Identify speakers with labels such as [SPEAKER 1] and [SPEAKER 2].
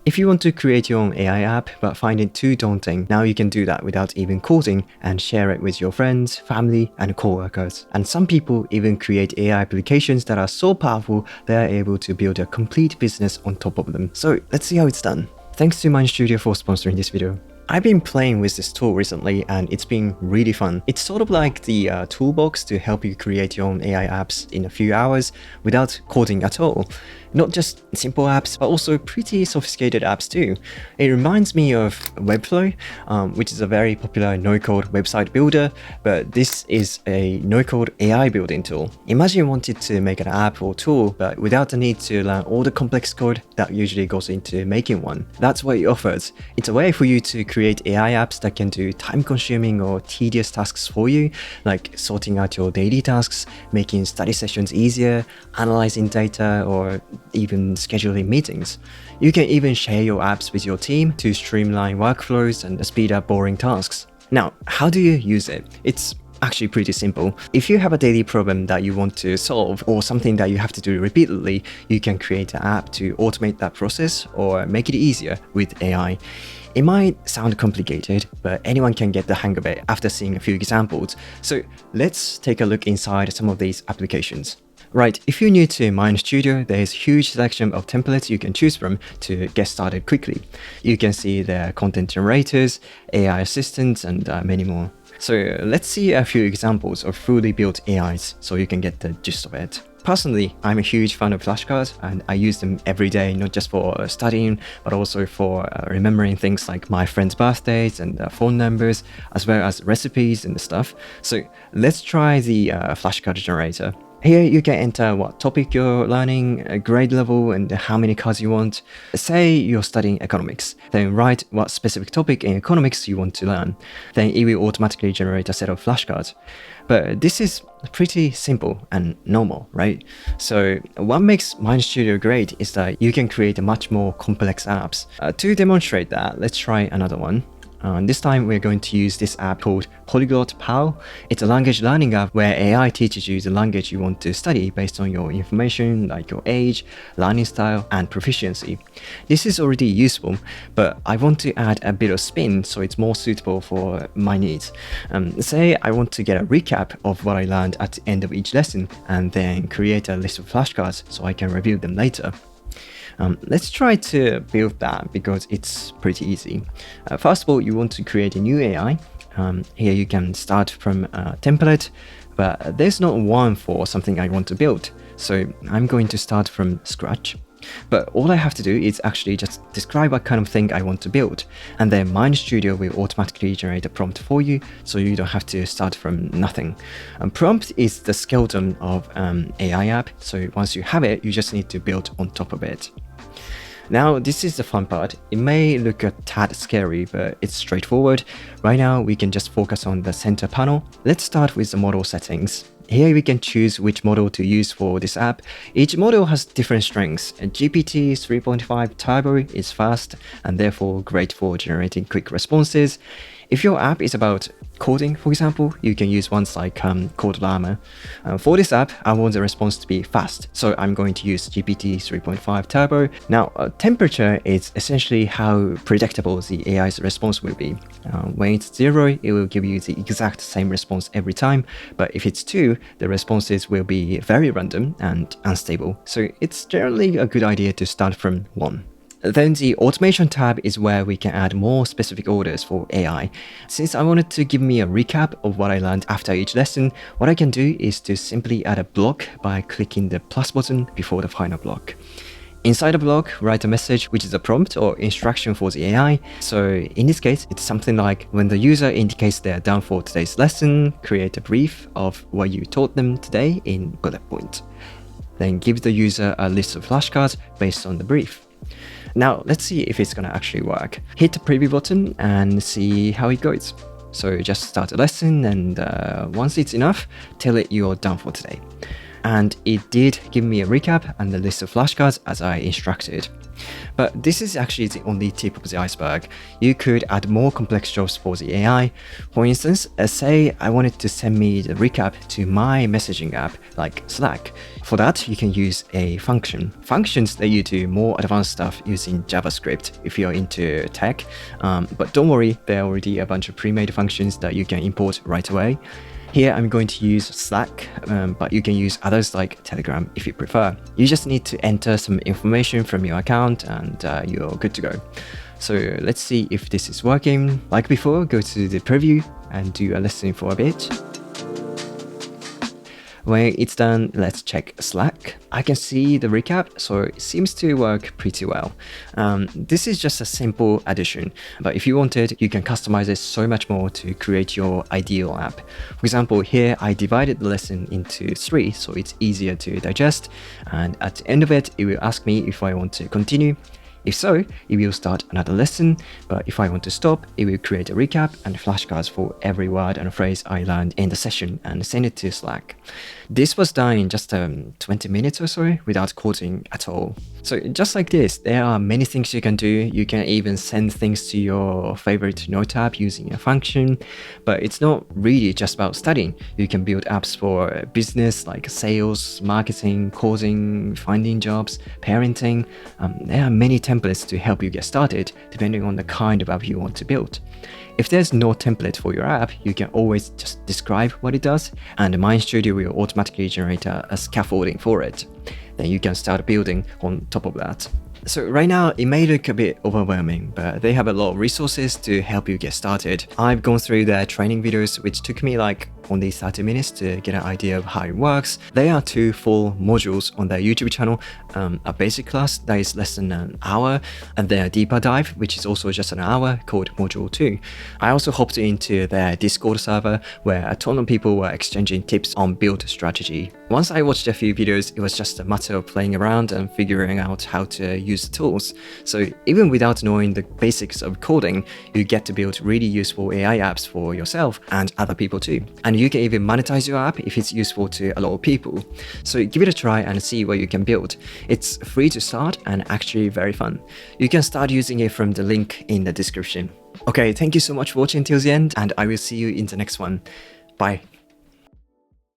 [SPEAKER 1] If you want to create your own AI app but find it too daunting, now you can do that without even coding and share it with your friends, family, and coworkers. And some people even create AI applications that are so powerful they are able to build a complete business on top of them. So let's see how it's done. Thanks to MindStudio for sponsoring this video. I've been playing with this tool recently and it's been really fun. It's sort of like the toolbox to help you create your own AI apps in a few hours without coding at all. Not just simple apps, but also pretty sophisticated apps too. It reminds me of Webflow, which is a very popular no-code website builder, but this is a no-code AI building tool. Imagine you wanted to make an app or tool, but without the need to learn all the complex code that usually goes into making one. That's what it offers. It's a way for you to create AI apps that can do time-consuming or tedious tasks for you, like sorting out your daily tasks, making study sessions easier, analyzing data, or even scheduling meetings. You can even share your apps with your team to streamline workflows and speed up boring tasks. Now, how do you use it? It's actually pretty simple. If you have a daily problem that you want to solve or something that you have to do repeatedly, you can create an app to automate that process or make it easier with AI. It might sound complicated, but anyone can get the hang of it after seeing a few examples. So let's take a look inside some of these applications. Right, if you're new to MindStudio, there's a huge selection of templates you can choose from to get started quickly. You can see their content generators, AI assistants, and many more. So let's see a few examples of fully built AIs so you can get the gist of it. Personally, I'm a huge fan of flashcards and I use them every day, not just for studying, but also for remembering things like my friends' birthdays and phone numbers, as well as recipes and stuff. So let's try the flashcard generator. Here you can enter what topic you're learning, a grade level, and how many cards you want. Say you're studying economics, then write what specific topic in economics you want to learn. Then it will automatically generate a set of flashcards. But this is pretty simple and normal, right? So what makes MindStudio great is that you can create much more complex apps. To demonstrate that, let's try another one. This time we're going to use this app called Polyglot Pal. It's a language learning app where AI teaches you the language you want to study based on your information like your age, learning style, and proficiency. This is already useful, but I want to add a bit of spin so it's more suitable for my needs. Say I want to get a recap of what I learned at the end of each lesson and then create a list of flashcards so I can review them later. Let's try to build that because it's pretty easy. First of all, you want to create a new AI. Here you can start from a template, but there's not one for something I want to build. So I'm going to start from scratch. But all I have to do is actually just describe what kind of thing I want to build, and then MindStudio will automatically generate a prompt for you, so you don't have to start from nothing. Prompt is the skeleton of AI app, so once you have it, you just need to build on top of it. Now, this is the fun part. It may look a tad scary, but it's straightforward. Right now, we can just focus on the center panel. Let's start with the model settings. Here we can choose which model to use for this app. Each model has different strengths. GPT 3.5 Turbo is fast and therefore great for generating quick responses. If your app is about coding, for example, you can use ones like CodeLlama. For this app, I want the response to be fast, so I'm going to use GPT 3.5 Turbo. Now, temperature is essentially how predictable the AI's response will be. When it's 0, it will give you the exact same response every time, but if it's 2, the responses will be very random and unstable, so it's generally a good idea to start from 1. Then the automation tab is where we can add more specific orders for AI. Since I wanted to give me a recap of what I learned after each lesson, what I can do is to simply add a block by clicking the plus button before the final block. Inside the block, write a message which is a prompt or instruction for the AI. So in this case, it's something like when the user indicates they're done for today's lesson, create a brief of what you taught them today in bullet points. Then give the user a list of flashcards based on the brief. Now, let's see if it's gonna actually work. Hit the preview button and see how it goes. So just start a lesson and once it's enough, tell it you're done for today. And it did give me a recap and a list of flashcards as I instructed. But this is actually the only tip of the iceberg. You could add more complex jobs for the AI. For instance, say I wanted to send me the recap to my messaging app like Slack. For that, you can use a function. Functions let you do more advanced stuff using JavaScript if you're into tech. But don't worry, there are already a bunch of pre-made functions that you can import right away. Here I'm going to use Slack, but you can use others like Telegram if you prefer. You just need to enter some information from your account and you're good to go. So let's see if this is working. Like before, go to the preview and do a listening for a bit. When it's done, let's check Slack. I can see the recap, so it seems to work pretty well. This is just a simple addition, but if you wanted, you can customize it so much more to create your ideal app. For example, here I divided the lesson into 3, so it's easier to digest. And at the end of it, it will ask me if I want to continue. If so, it will start another lesson, but if I want to stop, it will create a recap and flashcards for every word and phrase I learned in the session and send it to Slack. This was done in just 20 minutes or so without coding at all. So just like this, there are many things you can do. You can even send things to your favorite note app using a function, but it's not really just about studying. You can build apps for business like sales, marketing, coding, finding jobs, parenting. There are many templates to help you get started depending on the kind of app you want to build. If there's no template for your app, you can always just describe what it does, and MindStudio will automatically generate a scaffolding for it. Then you can start building on top of that. So right now, it may look a bit overwhelming, but they have a lot of resources to help you get started. I've gone through their training videos, which took me like only 30 minutes to get an idea of how it works. There are 2 full modules on their YouTube channel, a basic class that is less than an hour, and then a deeper dive, which is also just an hour, called Module 2. I also hopped into their Discord server, where a ton of people were exchanging tips on build strategy. Once I watched a few videos, it was just a matter of playing around and figuring out how to use the tools. So even without knowing the basics of coding, you get to build really useful AI apps for yourself and other people too. And you can even monetize your app if it's useful to a lot of people. So give it a try and see what you can build. It's free to start and actually very fun. You can start using it from the link in the description. Okay, thank you so much for watching till the end, and I will see you in the next one. Bye.